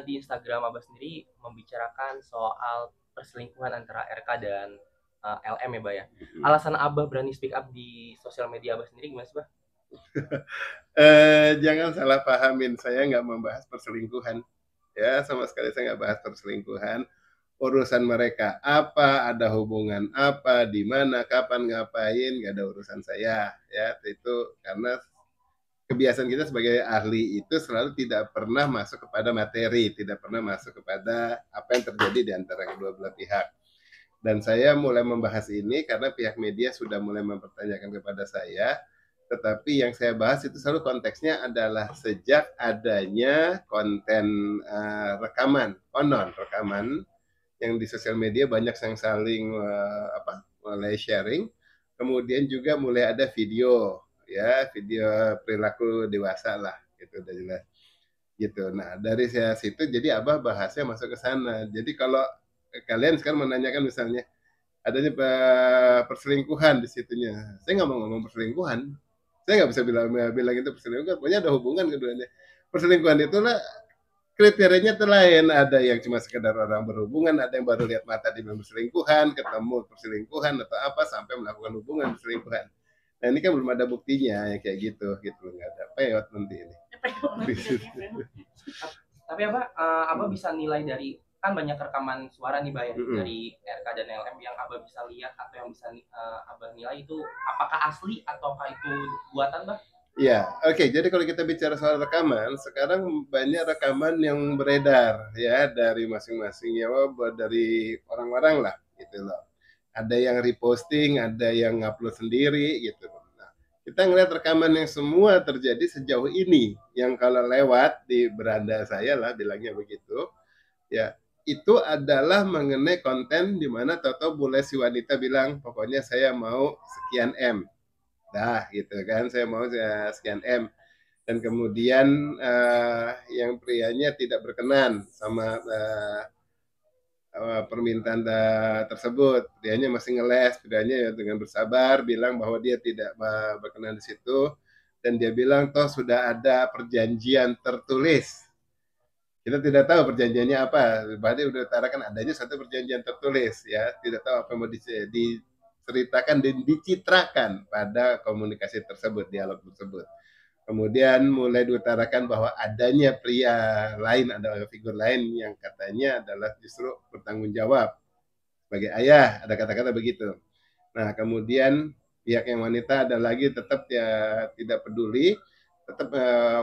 Di Instagram Abah sendiri membicarakan soal perselingkuhan antara RK dan LM ya, Bah ya. Alasan Abah berani speak up di sosial media Abah sendiri gimana sih, Bah? Jangan salah pahamin, saya nggak membahas perselingkuhan. Ya, sama sekali saya nggak bahas perselingkuhan. Urusan mereka apa, ada hubungan apa, di mana, kapan, ngapain, nggak ada urusan saya. Ya, itu karena kebiasaan kita sebagai ahli itu selalu tidak pernah masuk kepada materi, tidak pernah masuk kepada apa yang terjadi di antara kedua belah pihak. Dan saya mulai membahas ini karena pihak media sudah mulai mempertanyakan kepada saya, tetapi yang saya bahas itu selalu konteksnya adalah sejak adanya konten rekaman, konon rekaman yang di sosial media banyak yang saling mulai sharing, kemudian juga mulai ada video, ya video perilaku dewasa lah, gitu udah jelas gitu. Nah dari situ jadi abah bahasnya masuk ke sana. Jadi kalau kalian sekarang menanyakan misalnya adanya perselingkuhan di situnya. Saya nggak mau ngomong perselingkuhan. Saya nggak bisa bilang itu perselingkuhan. Pokoknya ada hubungan keduanya. Perselingkuhan itulah kriterianya itu lain. Ada yang cuma sekedar orang berhubungan, ada yang baru lihat mata di perselingkuhan, ketemu perselingkuhan atau apa sampai melakukan hubungan perselingkuhan. Nah ini kan belum ada buktinya ya kayak gitu nggak ada peot nanti ini. Tapi Abah bisa nilai dari kan banyak rekaman suara nih, Bah ya, dari RK dan LM yang Abah bisa lihat atau yang bisa Abah nilai itu apakah asli ataukah itu buatan, Bah? Ya, oke. Jadi kalau kita bicara soal rekaman, sekarang banyak rekaman yang beredar ya dari masing-masing ya, dari orang-orang lah gitu loh. Ada yang reposting, ada yang ngupload sendiri gitu. Nah, kita ngeliat rekaman yang semua terjadi sejauh ini, yang kalau lewat di beranda saya lah bilangnya begitu, ya itu adalah mengenai konten di mana tahu-tahu boleh si wanita bilang pokoknya saya mau sekian M, dah gitu kan, saya mau sekian M, dan kemudian yang prianya tidak berkenan sama permintaan tersebut, prianya masih ngeles, prianya ya dengan bersabar bilang bahwa dia tidak berkenan di situ, dan dia bilang toh sudah ada perjanjian tertulis. Kita tidak tahu perjanjiannya apa, berarti udah utarakan adanya satu perjanjian tertulis ya, tidak tahu apa yang mau diceritakan dan dicitrakan pada komunikasi tersebut, dialog tersebut. Kemudian mulai diutarakan bahwa adanya pria lain, ada figur lain yang katanya adalah justru bertanggung jawab sebagai ayah, ada kata-kata begitu. Nah kemudian pihak yang wanita ada lagi tetap ya tidak peduli, tetap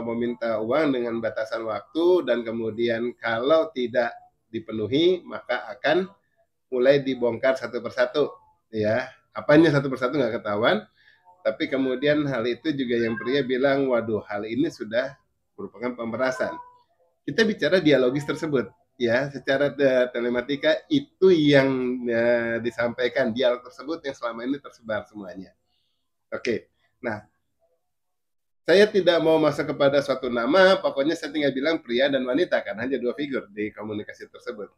meminta uang dengan batasan waktu, dan kemudian kalau tidak dipenuhi maka akan mulai dibongkar satu persatu, ya apanya satu persatu nggak ketahuan, tapi kemudian hal itu juga yang pria bilang waduh hal ini sudah merupakan pemerasan. Kita bicara dialogis tersebut ya, secara telematika itu yang disampaikan, dialog tersebut yang selama ini tersebar semuanya. Oke, nah saya tidak mau masuk kepada suatu nama, pokoknya saya tinggal bilang pria dan wanita kan hanya dua figur di komunikasi tersebut.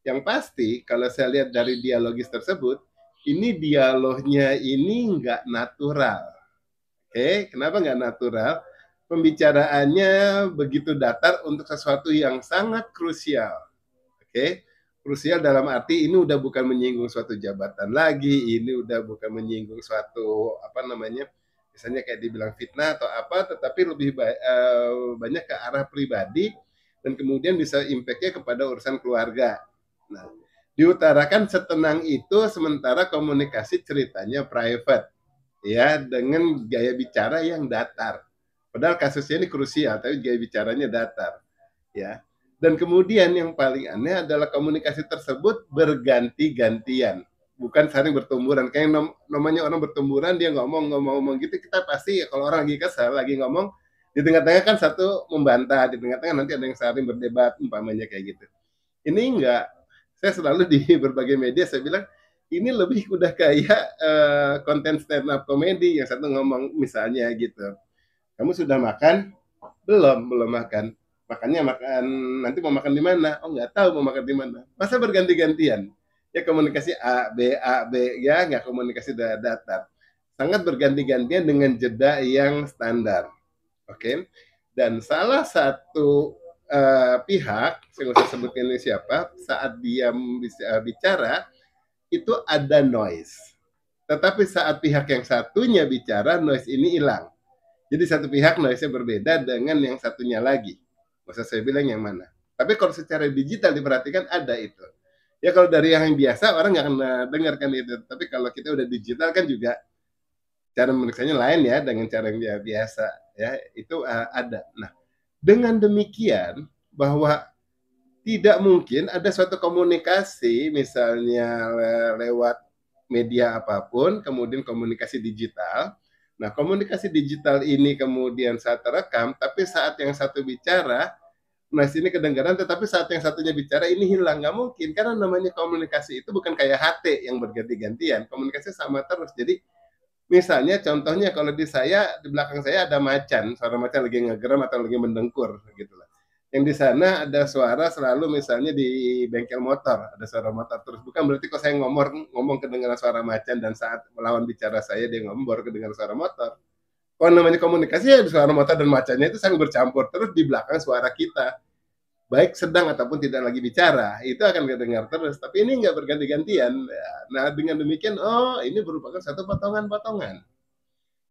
Yang pasti kalau saya lihat dari dialogis tersebut, ini dialognya ini nggak natural. Oke, kenapa nggak natural? Pembicaraannya begitu datar untuk sesuatu yang sangat krusial. Oke, krusial dalam arti ini udah bukan menyinggung suatu jabatan lagi, ini udah bukan menyinggung suatu apa namanya, misalnya kayak dibilang fitnah atau apa, tetapi lebih banyak ke arah pribadi dan kemudian bisa impactnya kepada urusan keluarga. Nah, diutarakan setenang itu sementara komunikasi ceritanya private ya dengan gaya bicara yang datar. Padahal kasusnya ini krusial, tapi gaya bicaranya datar, ya. Dan kemudian yang paling aneh adalah komunikasi tersebut berganti-gantian, bukan saling bertumburan. Kayak namanya orang bertumburan, dia ngomong gitu, kita pasti kalau orang lagi kesal, lagi ngomong, di tengah-tengah kan satu membantah, di tengah-tengah nanti ada yang saling berdebat, umpamanya kayak gitu. Ini enggak. Saya selalu di berbagai media saya bilang ini lebih udah kayak konten stand up komedi, yang satu ngomong misalnya gitu. Kamu sudah makan? Belum makan. Makannya makan nanti mau makan di mana? Oh nggak tahu mau makan di mana. Masa berganti-gantian? Ya komunikasi A B ya nggak komunikasi datar. Sangat berganti-gantian dengan jeda yang standar. Oke. Dan salah satu pihak, saya nggak usah sebutin ini siapa, saat dia bicara itu ada noise. Tetapi saat pihak yang satunya bicara, noise ini hilang. Jadi satu pihak noise-nya berbeda dengan yang satunya lagi. Nggak usah saya bilang yang mana. Tapi kalau secara digital diperhatikan ada itu. Ya kalau dari yang biasa orang nggak akan dengarkan itu. Tapi kalau kita udah digital kan juga cara memeriksanya lain ya dengan cara yang biasa ya itu ada. Nah dengan demikian bahwa tidak mungkin ada suatu komunikasi misalnya lewat media apapun, kemudian komunikasi digital. Nah, komunikasi digital ini kemudian saat terekam, tapi saat yang satu bicara, nah sini kedengaran, tetapi saat yang satunya bicara ini hilang. Nggak mungkin, karena namanya komunikasi itu bukan kayak HT yang berganti-gantian. Komunikasi sama terus. Jadi, misalnya contohnya kalau di belakang saya ada macan, suara macan lagi ngegeram atau lagi mendengkur gitu lah. Yang di sana ada suara selalu misalnya di bengkel motor, ada suara motor terus. Bukan berarti kok saya ngomong kedengaran suara macan dan saat melawan bicara saya dia ngomong baru kedengaran suara motor. Kalau namanya komunikasi ya suara motor dan macannya itu saling bercampur terus di belakang suara kita baik sedang ataupun tidak lagi bicara, itu akan kedengar terus. Tapi ini nggak berganti-gantian. Nah, dengan demikian, oh ini merupakan satu potongan-potongan.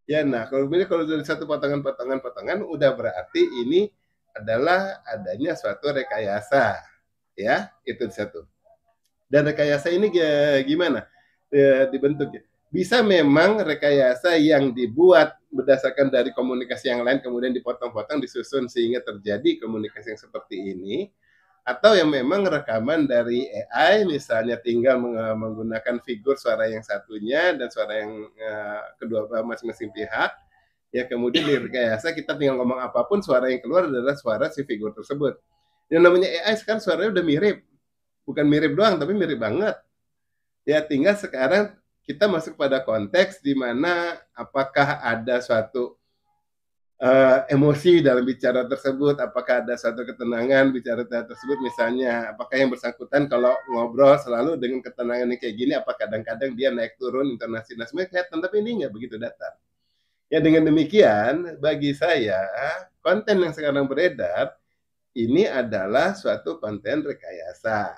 Ya, nah kalau dari satu potongan-potongan-potongan, udah berarti ini adalah adanya suatu rekayasa. Ya, itu satu. Dan rekayasa ini gimana dibentuknya? Bisa memang rekayasa yang dibuat berdasarkan dari komunikasi yang lain kemudian dipotong-potong disusun sehingga terjadi komunikasi yang seperti ini, atau yang memang rekaman dari AI misalnya tinggal menggunakan figur suara yang satunya dan suara yang kedua masing-masing pihak, ya kemudian direkayasa kita tinggal ngomong apapun suara yang keluar adalah suara si figur tersebut. Yang namanya AI sekarang suaranya udah mirip, bukan mirip doang tapi mirip banget. Ya tinggal sekarang kita masuk pada konteks di mana apakah ada suatu emosi dalam bicara tersebut, apakah ada suatu ketenangan bicara tersebut, misalnya apakah yang bersangkutan kalau ngobrol selalu dengan ketenangan yang kayak gini, apa kadang-kadang dia naik turun intonasi, nah sebenarnya kelihatan, tapi ini nggak begitu datar. Ya dengan demikian, bagi saya konten yang sekarang beredar ini adalah suatu konten rekayasa,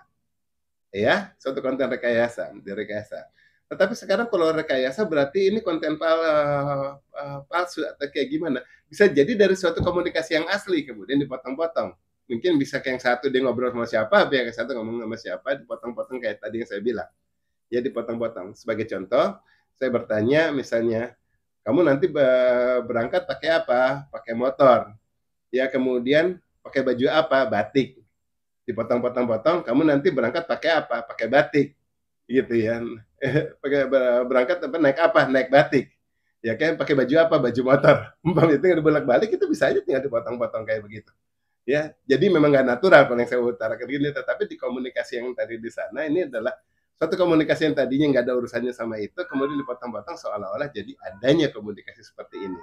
ya, suatu konten rekayasa, direkayasa. Tetapi sekarang kalau rekayasa berarti ini konten palsu atau kayak gimana? Bisa jadi dari suatu komunikasi yang asli kemudian dipotong-potong. Mungkin bisa kayak yang satu dia ngobrol sama siapa, pihak yang satu ngomong sama siapa, dipotong-potong kayak tadi yang saya bilang. Ya dipotong-potong. Sebagai contoh, saya bertanya misalnya, kamu nanti berangkat pakai apa? Pakai motor. Ya kemudian pakai baju apa? Batik. Dipotong-potong-potong, kamu nanti berangkat pakai apa? Pakai batik. Gitu ya. Pakai berangkat apa naik apa? Naik batik. Ya kan pakai baju apa? Baju motor. Bang itu nggak bolak-balik itu bisa aja tinggal dipotong-potong kayak begitu. Ya, jadi memang nggak natural kalau yang saya utarakan gini, tetapi di komunikasi yang tadi di sana ini adalah satu komunikasi yang tadinya nggak ada urusannya sama itu, kemudian dipotong-potong seolah-olah jadi adanya komunikasi seperti ini.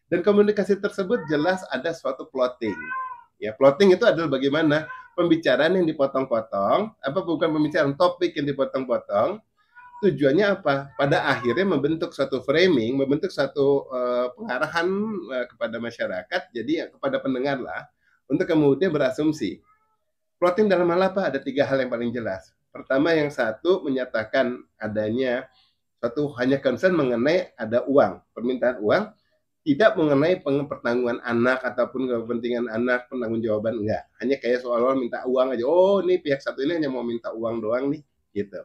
Dan komunikasi tersebut jelas ada suatu plotting. Ya, plotting itu adalah bagaimana pembicaraan yang dipotong-potong, apa bukan pembicaraan, topik yang dipotong-potong, tujuannya apa? Pada akhirnya membentuk suatu framing, membentuk suatu pengarahan kepada masyarakat, jadi ya, kepada pendengar lah, untuk kemudian berasumsi. Plotting dalam hal apa? Ada 3 hal yang paling jelas. Pertama, yang satu menyatakan adanya suatu hanya concern mengenai ada uang, permintaan uang, tidak mengenai pertanggungan anak ataupun kepentingan anak, penanggung-jawaban enggak. Hanya kayak soal minta uang aja. Oh, ini pihak satu ini hanya mau minta uang doang nih, gitu.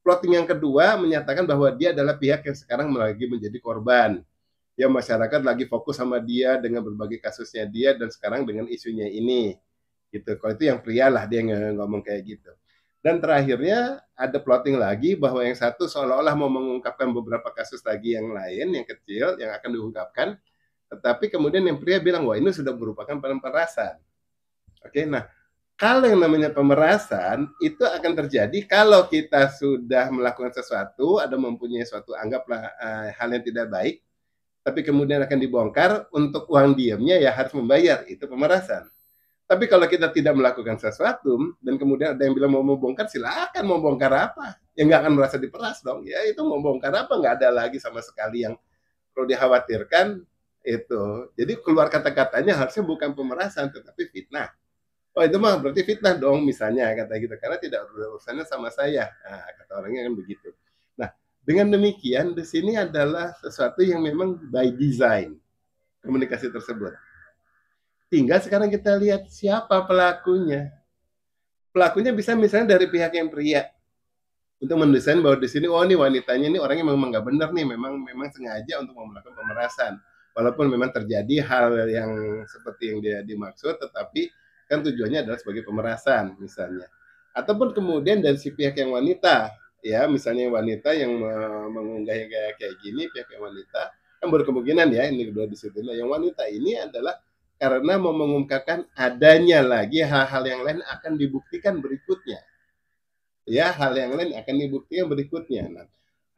Plotting yang kedua menyatakan bahwa dia adalah pihak yang sekarang lagi menjadi korban. Ya masyarakat lagi fokus sama dia dengan berbagai kasusnya dia dan sekarang dengan isunya ini. Gitu. Kalau itu yang pria lah dia ngomong kayak gitu. Dan terakhirnya ada plotting lagi bahwa yang satu seolah-olah mau mengungkapkan beberapa kasus lagi yang lain, yang kecil, yang akan diungkapkan. Tetapi kemudian yang pria bilang, wah ini sudah merupakan pemerasan. Oke, nah kalau yang namanya pemerasan itu akan terjadi kalau kita sudah melakukan sesuatu, ada mempunyai suatu anggaplah hal yang tidak baik, tapi kemudian akan dibongkar untuk uang diamnya ya harus membayar, itu pemerasan. Tapi kalau kita tidak melakukan sesuatu dan kemudian ada yang bilang mau membongkar, silakan mau bongkar apa? Ya nggak akan merasa diperas dong. Ya itu mau bongkar apa? Nggak ada lagi sama sekali yang perlu dikhawatirkan itu. Jadi keluar kata-katanya harusnya bukan pemerasan tetapi fitnah. Oh itu mah berarti fitnah dong misalnya kata gitu karena tidak urusannya sama saya. Nah, kata orangnya kan begitu. Nah, dengan demikian di sini adalah sesuatu yang memang by design komunikasi tersebut. Tinggal sekarang kita lihat siapa pelakunya. Pelakunya bisa misalnya dari pihak yang pria untuk mendesain bahwa di sini oh ini wanitanya ini orangnya memang nggak benar nih, memang sengaja untuk melakukan pemerasan. Walaupun memang terjadi hal yang seperti yang dia dimaksud, tetapi kan tujuannya adalah sebagai pemerasan misalnya. Ataupun kemudian dari si pihak yang wanita, ya misalnya wanita yang mengunggah yang kayak gini, pihak yang wanita kan berkemungkinan ya ini kedua di situ. Nah, yang wanita ini adalah karena mau mengungkapkan adanya lagi hal-hal yang lain akan dibuktikan berikutnya ya hal yang lain akan dibuktikan berikutnya. Nah,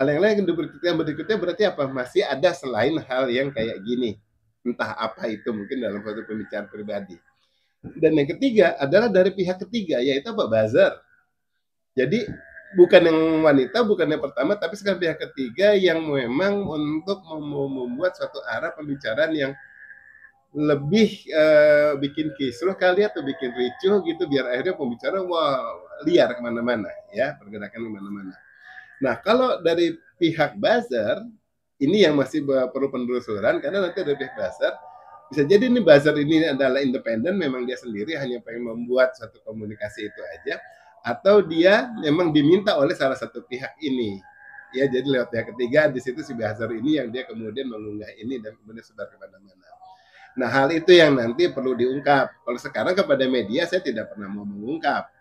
hal yang lain akan dibuktikan berikutnya berarti apa? Masih ada selain hal yang kayak gini. Entah apa itu mungkin dalam suatu pembicaraan pribadi. Dan yang ketiga adalah dari pihak ketiga yaitu apa? Buzzer. Jadi bukan yang wanita, bukan yang pertama, tapi sekarang pihak ketiga yang memang untuk membuat suatu arah pembicaraan yang lebih bikin kisruh kali atau bikin ricuh gitu biar akhirnya pembicaraan wah liar kemana-mana ya pergerakan kemana-mana. Nah kalau dari pihak buzzer ini yang masih perlu penelusuran karena nanti dari pihak buzzer bisa jadi ini buzzer ini adalah independen memang dia sendiri hanya pengen membuat satu komunikasi itu aja atau dia memang diminta oleh salah satu pihak ini ya jadi lewat pihak ketiga di situ si buzzer ini yang dia kemudian mengunggah ini dan kemudian sebar kemana-mana. Nah, hal itu yang nanti perlu diungkap. Kalau sekarang kepada media saya tidak pernah mau mengungkap.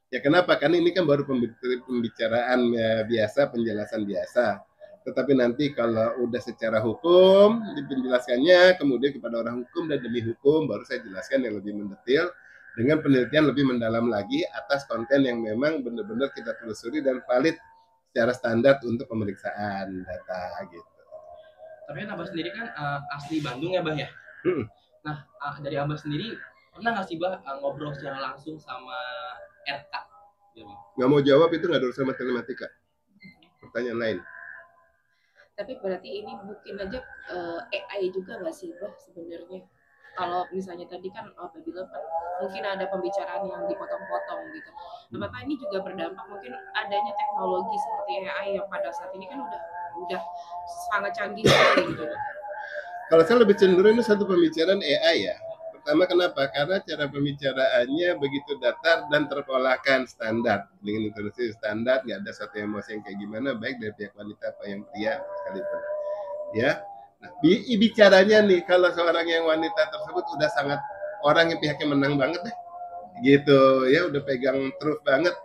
Ya kenapa? Karena ini kan baru pembicaraan ya, biasa, penjelasan biasa. Tetapi nanti kalau udah secara hukum dipenjelaskannya, kemudian kepada orang hukum dan demi hukum baru saya jelaskan yang lebih mendetail dengan penelitian lebih mendalam lagi atas konten yang memang benar-benar kita telusuri dan valid secara standar untuk pemeriksaan data gitu. Tapi kan Abah sendiri kan asli Bandung ya, Bah ya? Nah, dari Abah sendiri pernah nggak sih Bah ngobrol secara langsung sama RK? Nggak mau jawab itu nggak ada urusan matematika. Pertanyaan lain. Tapi berarti ini mungkin aja AI juga nggak sih Bah sebenarnya? Kalau misalnya tadi kan Abah bilang kan mungkin ada pembicaraan yang dipotong-potong gitu. Apakah ini juga berdampak mungkin adanya teknologi seperti AI yang pada saat ini kan udah sangat canggih sekali gitu. Kalau saya lebih cenderung ini satu pembicaraan AI ya. Pertama kenapa? Karena cara pembicaraannya begitu datar dan terpolahkan standar. Dengan intonasi standar, nggak ada satu emosi yang kayak gimana, baik dari pihak wanita apa yang pria sekalipun. Ya, nah, bicaranya nih, kalau seorang yang wanita tersebut udah sangat orang yang pihaknya menang banget deh, gitu ya, udah pegang terus banget.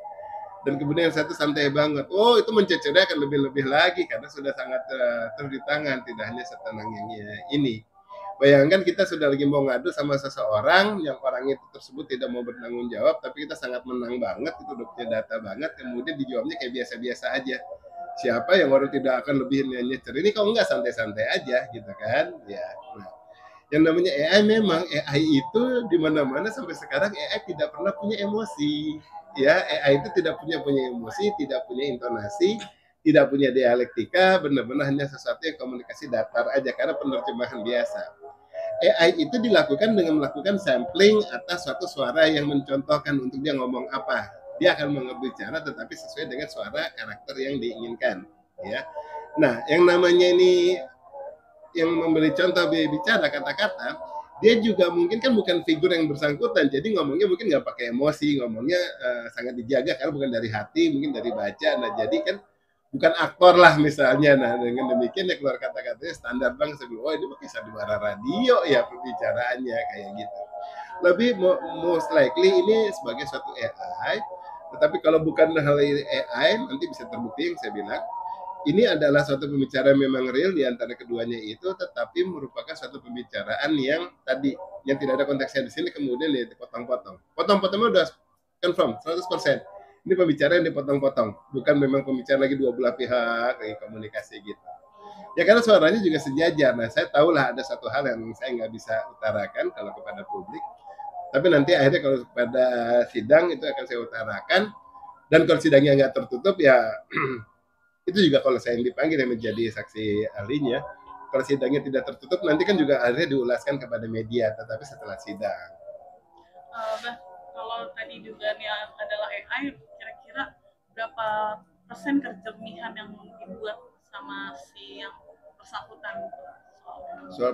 Dan kemudian yang satu santai banget. Oh, itu mencecernya akan lebih-lebih lagi karena sudah sangat terus di tangan, tidak hanya setenang yang ini. Bayangkan kita sudah lagi mau ngadu sama seseorang yang orang itu tersebut tidak mau bertanggung jawab, tapi kita sangat menang banget, itu udah punya data banget, kemudian dijawabnya kayak biasa-biasa aja. Siapa yang orang tidak akan lebih nyecer ini kalau enggak santai-santai aja gitu kan? Ya. Nah, yang namanya AI memang AI itu di mana-mana sampai sekarang AI tidak pernah punya emosi. Ya, AI itu tidak punya emosi, tidak punya intonasi, tidak punya dialektika, benar-benar hanya sesuatu yang komunikasi datar aja karena penerjemahan biasa. AI itu dilakukan dengan melakukan sampling atas suatu suara yang mencontohkan untuk dia ngomong apa. Dia akan berbicara tetapi sesuai dengan suara karakter yang diinginkan. Ya. Nah, yang namanya ini yang memberi contoh bicara kata-kata, dia juga mungkin kan bukan figur yang bersangkutan, jadi ngomongnya mungkin nggak pakai emosi, ngomongnya sangat dijaga karena bukan dari hati, mungkin dari baca. Nah, jadi kan bukan aktor lah misalnya. Nah dengan demikian ya keluar kata-katanya standar banget sebelum oh ini bisa di radio ya pembicaraannya kayak gitu. Lebih most likely ini sebagai suatu AI, tetapi kalau bukan hal AI nanti bisa terbukti yang saya bilang ini adalah suatu pembicaraan memang real di antara keduanya itu, tetapi merupakan suatu pembicaraan yang tadi yang tidak ada konteksnya di sini kemudian dipotong-potong. Potong-potongnya udah confirm 100%. Ini pembicaraan yang dipotong-potong, bukan memang pembicaraan lagi dua belah pihak lagi komunikasi gitu. Ya karena suaranya juga sejajar. Nah saya tahulah ada satu hal yang saya nggak bisa utarakan kalau kepada publik, tapi nanti akhirnya kalau kepada sidang itu akan saya utarakan. Dan kalau sidangnya nggak tertutup ya itu juga kalau saya dipanggil yang menjadi saksi ahlinya. Kalau sidangnya tidak tertutup nanti kan juga akhirnya diulaskan kepada media, tetapi setelah sidang. Bah, kalau tadi juga nih adalah AI, kira-kira berapa persen kejernihan yang dibuat sama si yang bersangkutan Soal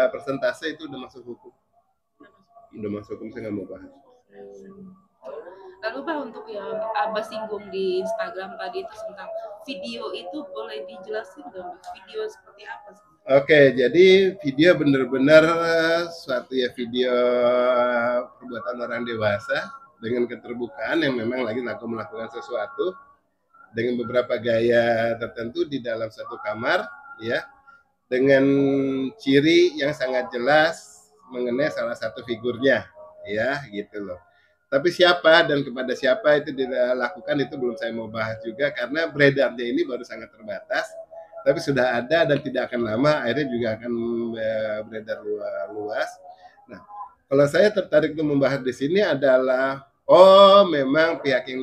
persentase itu udah masuk hukum. Udah masuk hukum, saya nggak mau bahas. Lalu Bah, untuk yang Abah singgung di Instagram tadi itu tentang video itu, boleh dijelasin dong, video seperti apa sih? Oke, jadi video benar-benar suatu ya video perbuatan orang dewasa dengan keterbukaan yang memang lagi melakukan sesuatu dengan beberapa gaya tertentu di dalam satu kamar, ya, dengan ciri yang sangat jelas mengenai salah satu figurnya, ya, gitu loh. Tapi siapa dan kepada siapa itu dilakukan itu belum saya mau bahas juga, karena beredarnya ini baru sangat terbatas. Tapi sudah ada dan tidak akan lama akhirnya juga akan beredar luas. Nah, kalau saya tertarik untuk membahas di sini adalah memang pihak yang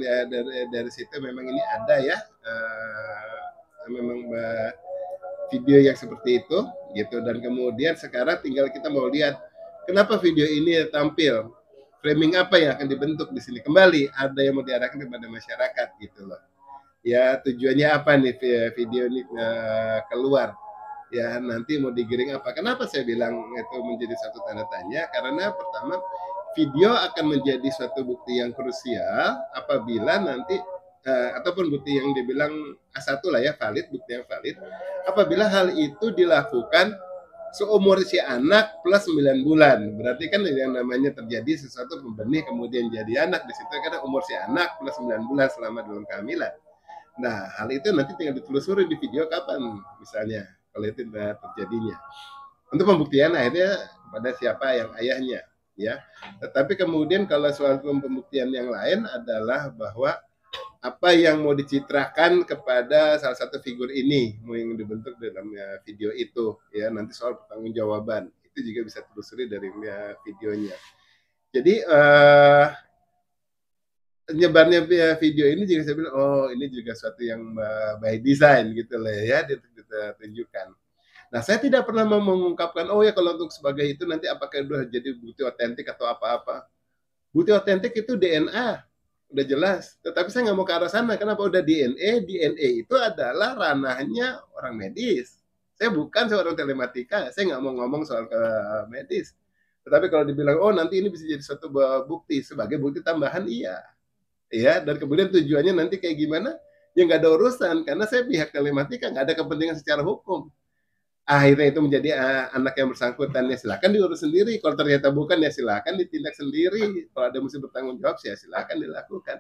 dari situ memang ini ada ya, memang video yang seperti itu gitu, dan kemudian sekarang tinggal kita mau lihat kenapa video ini tampil, framing apa yang akan dibentuk di sini. Kembali ada yang mau diarahkan kepada masyarakat gitu loh. Ya, tujuannya apa nih video ini keluar, ya, nanti mau digiring apa. Kenapa saya bilang itu menjadi satu tanda tanya, karena pertama video akan menjadi suatu bukti yang krusial apabila nanti ataupun bukti yang dibilang A1 lah ya, valid, bukti yang valid apabila hal itu dilakukan seumur si anak plus 9 bulan. Berarti kan yang namanya terjadi sesuatu pembenih kemudian jadi anak di situ, karena umur si anak plus 9 bulan selama dalam kehamilan. Nah, hal itu nanti tinggal ditelusuri di video kapan misalnya kalau itu terjadinya. Untuk pembuktian akhirnya kepada siapa yang ayahnya, ya. Tetapi kemudian kalau soal pembuktian yang lain adalah bahwa apa yang mau dicitrakan kepada salah satu figur ini mau yang dibentuk dalam video itu, ya, nanti soal pertanggungjawaban itu juga bisa telusuri dari videonya. Jadi nyebarnya video ini juga saya bilang ini juga suatu yang by design gitu lah ya, ditunjukkan. Nah, saya tidak pernah mengungkapkan ya kalau untuk sebagai itu nanti apakah udah jadi bukti otentik atau apa-apa. Bukti otentik itu DNA udah jelas, tetapi saya nggak mau ke arah sana. Kenapa? Udah DNA itu adalah ranahnya orang medis. Saya bukan seorang telematika, saya nggak mau ngomong soal medis. Tetapi kalau dibilang nanti ini bisa jadi suatu bukti sebagai bukti tambahan, iya. Ya, dan kemudian tujuannya nanti kayak gimana, ya nggak ada urusan, karena saya pihak telematika nggak ada kepentingan secara hukum. Akhirnya itu menjadi anak yang bersangkutan, ya silakan diurus sendiri. Kalau ternyata bukan, ya silakan ditindak sendiri. Kalau ada mesti bertanggung jawab, ya silakan dilakukan.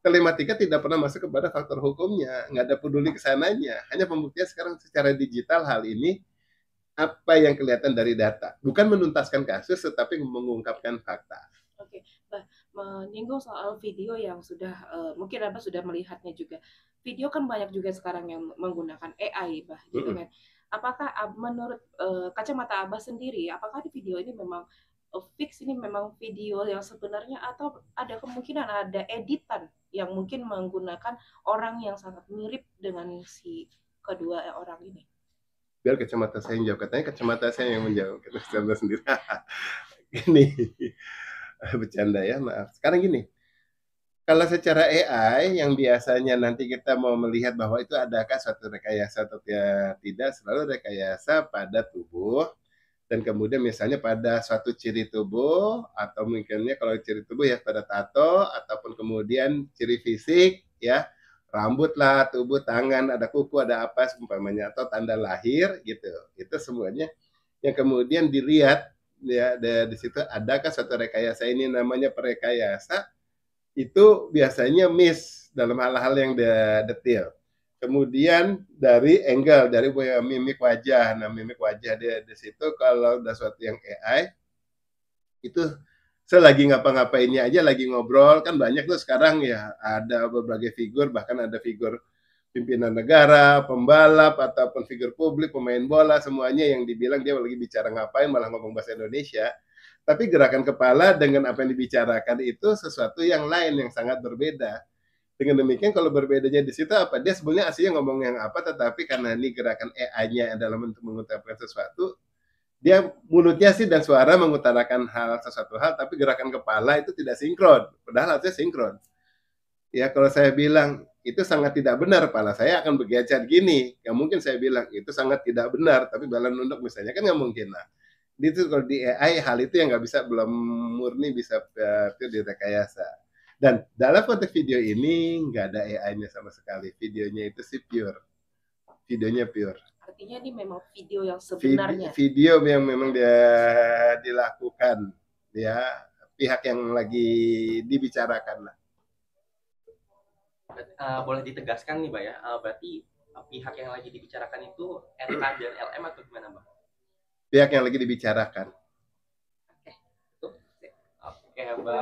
Telematika tidak pernah masuk kepada faktor hukumnya, nggak ada peduli kesananya. Hanya pembuktian sekarang secara digital hal ini apa yang kelihatan dari data, bukan menuntaskan kasus, tetapi mengungkapkan fakta. Oke, menyinggung soal video yang sudah mungkin Abah sudah melihatnya juga. Video kan banyak juga sekarang yang menggunakan AI, Bah, gitu kan. Apakah menurut kacamata Abah sendiri, apakah di video ini memang fix ini memang video yang sebenarnya, atau ada kemungkinan ada editan yang mungkin menggunakan orang yang sangat mirip dengan si kedua orang ini? Biar kacamata saya yang jawab, katanya kacamata saya yang menjawab, kacamata sendiri. Gini, bercanda ya, maaf. Sekarang gini, kalau secara AI yang biasanya nanti kita mau melihat bahwa itu adakah suatu rekayasa atau tidak, selalu rekayasa pada tubuh, dan kemudian misalnya pada suatu ciri tubuh, atau mungkinnya kalau ciri tubuh ya pada tato, ataupun kemudian ciri fisik, ya, rambut lah, tubuh, tangan, ada kuku, ada apa seumpamanya, atau tanda lahir gitu. Itu semuanya yang kemudian dilihat ya di situ adakah suatu rekayasa. Ini namanya perekayasa. Itu biasanya miss dalam hal-hal yang detail. Kemudian dari angle, dari mimik wajah. Nah, mimik wajah di situ kalau udah suatu yang AI itu saya lagi ngapa-ngapainnya aja, lagi ngobrol, kan banyak tuh sekarang ya, ada berbagai figur, bahkan ada figur pimpinan negara, pembalap, ataupun figur publik, pemain bola, semuanya yang dibilang dia lagi bicara ngapain, malah ngomong bahasa Indonesia. Tapi gerakan kepala dengan apa yang dibicarakan itu sesuatu yang lain, yang sangat berbeda. Dengan demikian kalau berbedanya di situ apa? Dia sebenarnya aslinya ngomong yang apa, tetapi karena ini gerakan AI-nya adalah untuk mengungkapkan sesuatu, dia mulutnya sih dan suara mengutarakan sesuatu hal, tapi gerakan kepala itu tidak sinkron. Padahal harusnya sinkron. Ya kalau saya bilang itu sangat tidak benar, kepala saya akan bergeser gini. Nggak mungkin saya bilang itu sangat tidak benar, tapi badan nunduk misalnya kan nggak mungkin lah. Itu kalau di AI hal itu yang nggak bisa, belum murni bisa itu direkayasa. Dan dalam konteks video ini nggak ada AI-nya sama sekali. Videonya itu sih pure. Videonya pure. Artinya ini memang video yang sebenarnya. Video yang memang dia dilakukan ya pihak yang lagi dibicarakan lah. Boleh ditegaskan nih, Mbak ya, berarti pihak yang lagi dibicarakan itu RK dan LM atau gimana, Mbak? Pihak yang lagi dibicarakan. Oke, Mbak.